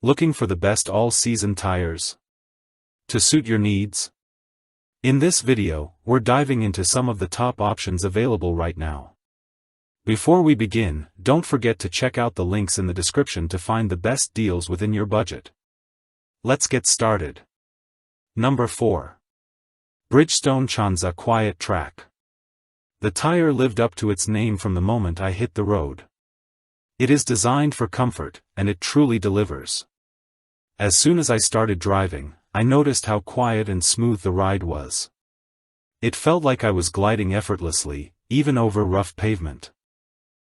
Looking for the best all-season tires to suit your needs? In this video, we're diving into some of the top options available right now. Before we begin, don't forget to check out the links in the description to find the best deals within your budget. Let's get started. Number 4. Bridgestone Chanza Quiet Track. The tire lived up to its name from the moment I hit the road. It is designed for comfort, and it truly delivers. As soon as I started driving, I noticed how quiet and smooth the ride was. It felt like I was gliding effortlessly, even over rough pavement.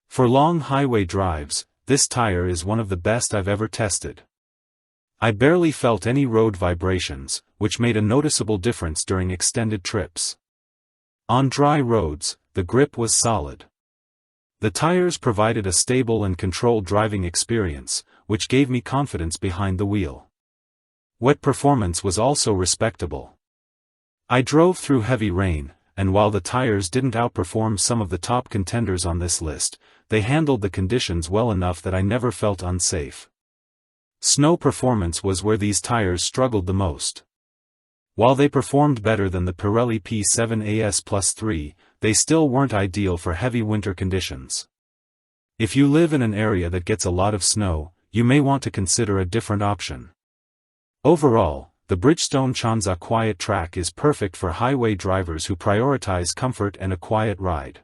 For long highway drives, this tire is one of the best I've ever tested. I barely felt any road vibrations, which made a noticeable difference during extended trips. On dry roads, the grip was solid. The tires provided a stable and controlled driving experience, which gave me confidence behind the wheel. Wet performance was also respectable. I drove through heavy rain, and while the tires didn't outperform some of the top contenders on this list, they handled the conditions well enough that I never felt unsafe. Snow performance was where these tires struggled the most. While they performed better than the Pirelli P7 AS Plus 3, they still weren't ideal for heavy winter conditions. If you live in an area that gets a lot of snow, you may want to consider a different option. Overall, the Bridgestone Chanza Quiet Track is perfect for highway drivers who prioritize comfort and a quiet ride.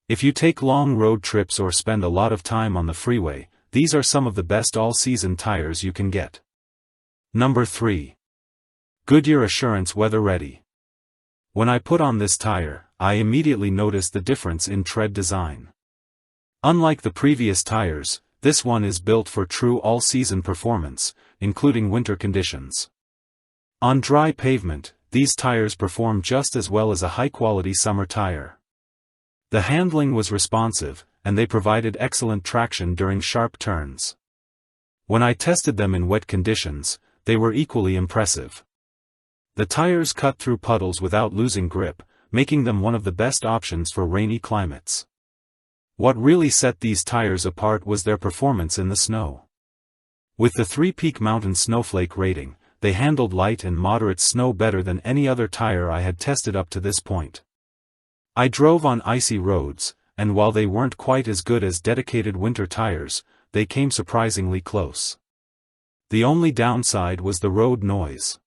If you take long road trips or spend a lot of time on the freeway, these are some of the best all-season tires you can get. Number 3. Goodyear Assurance WeatherReady. When I put on this tire, I immediately noticed the difference in tread design. Unlike the previous tires, this one is built for true all-season performance, including winter conditions. On dry pavement, these tires perform just as well as a high-quality summer tire. The handling was responsive, and they provided excellent traction during sharp turns. When I tested them in wet conditions, they were equally impressive. The tires cut through puddles without losing grip, making them one of the best options for rainy climates. What really set these tires apart was their performance in the snow. With the 3-peak mountain snowflake rating, they handled light and moderate snow better than any other tire I had tested up to this point. I drove on icy roads, and while they weren't quite as good as dedicated winter tires, they came surprisingly close. The only downside was the road noise.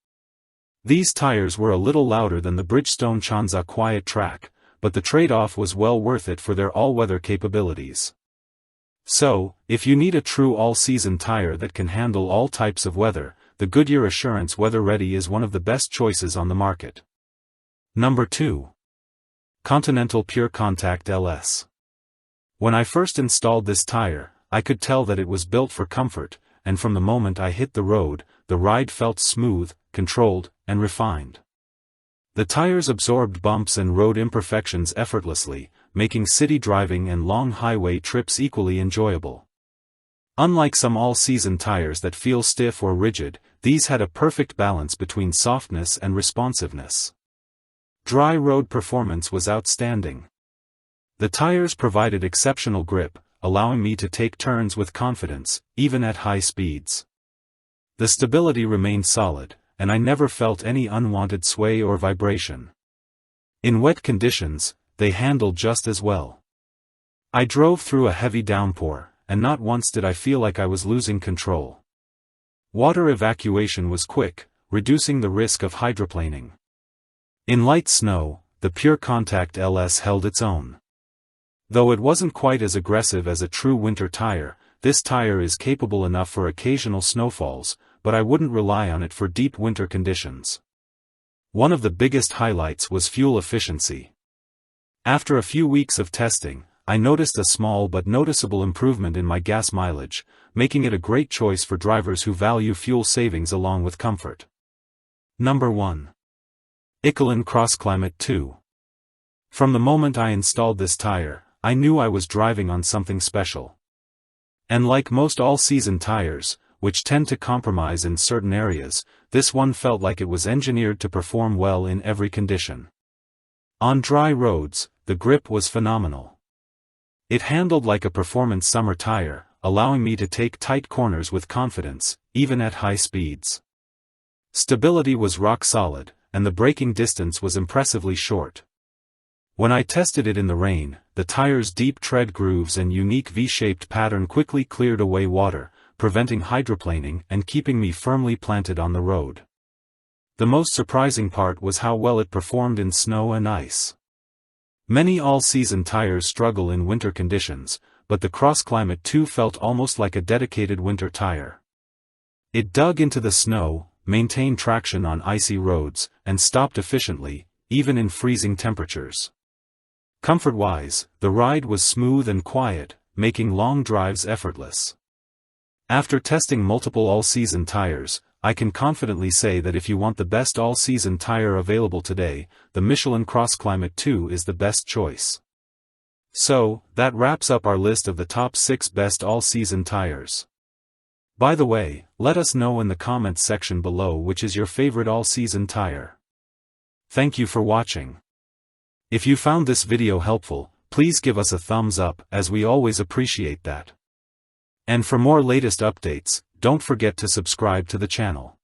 These tires were a little louder than the Bridgestone Chanza Quiet Track, but the trade-off was well worth it for their all-weather capabilities. So, if you need a true all-season tire that can handle all types of weather, the Goodyear Assurance WeatherReady is one of the best choices on the market. Number 2. Continental PureContact LS. When I first installed this tire, I could tell that it was built for comfort, and from the moment I hit the road, the ride felt smooth, controlled, and refined. The tires absorbed bumps and road imperfections effortlessly, making city driving and long highway trips equally enjoyable. Unlike some all-season tires that feel stiff or rigid, these had a perfect balance between softness and responsiveness. Dry road performance was outstanding. The tires provided exceptional grip, allowing me to take turns with confidence, even at high speeds. The stability remained solid, and I never felt any unwanted sway or vibration. In wet conditions, they handled just as well. I drove through a heavy downpour, and not once did I feel like I was losing control. Water evacuation was quick, reducing the risk of hydroplaning. In light snow, the PureContact LS held its own. Though it wasn't quite as aggressive as a true winter tire, this tire is capable enough for occasional snowfalls, but I wouldn't rely on it for deep winter conditions. One of the biggest highlights was fuel efficiency. After a few weeks of testing, I noticed a small but noticeable improvement in my gas mileage, making it a great choice for drivers who value fuel savings along with comfort. Number 1. Ichelin CrossClimate 2. From the moment I installed this tire, I knew I was driving on something special. And like most all-season tires, which tend to compromise in certain areas, this one felt like it was engineered to perform well in every condition. On dry roads, the grip was phenomenal. It handled like a performance summer tire, allowing me to take tight corners with confidence, even at high speeds. Stability was rock solid, and the braking distance was impressively short. When I tested it in the rain, the tire's deep tread grooves and unique V-shaped pattern quickly cleared away water, preventing hydroplaning and keeping me firmly planted on the road. The most surprising part was how well it performed in snow and ice. Many all-season tires struggle in winter conditions, but the CrossClimate 2 felt almost like a dedicated winter tire. It dug into the snow, maintained traction on icy roads, and stopped efficiently, even in freezing temperatures. Comfort-wise, the ride was smooth and quiet, making long drives effortless. After testing multiple all-season tires, I can confidently say that if you want the best all-season tire available today, the Michelin CrossClimate 2 is the best choice. So, that wraps up our list of the top 6 best all-season tires. By the way, let us know in the comments section below which is your favorite all-season tire. Thank you for watching. If you found this video helpful, please give us a thumbs up, as we always appreciate that. And for more latest updates, don't forget to subscribe to the channel.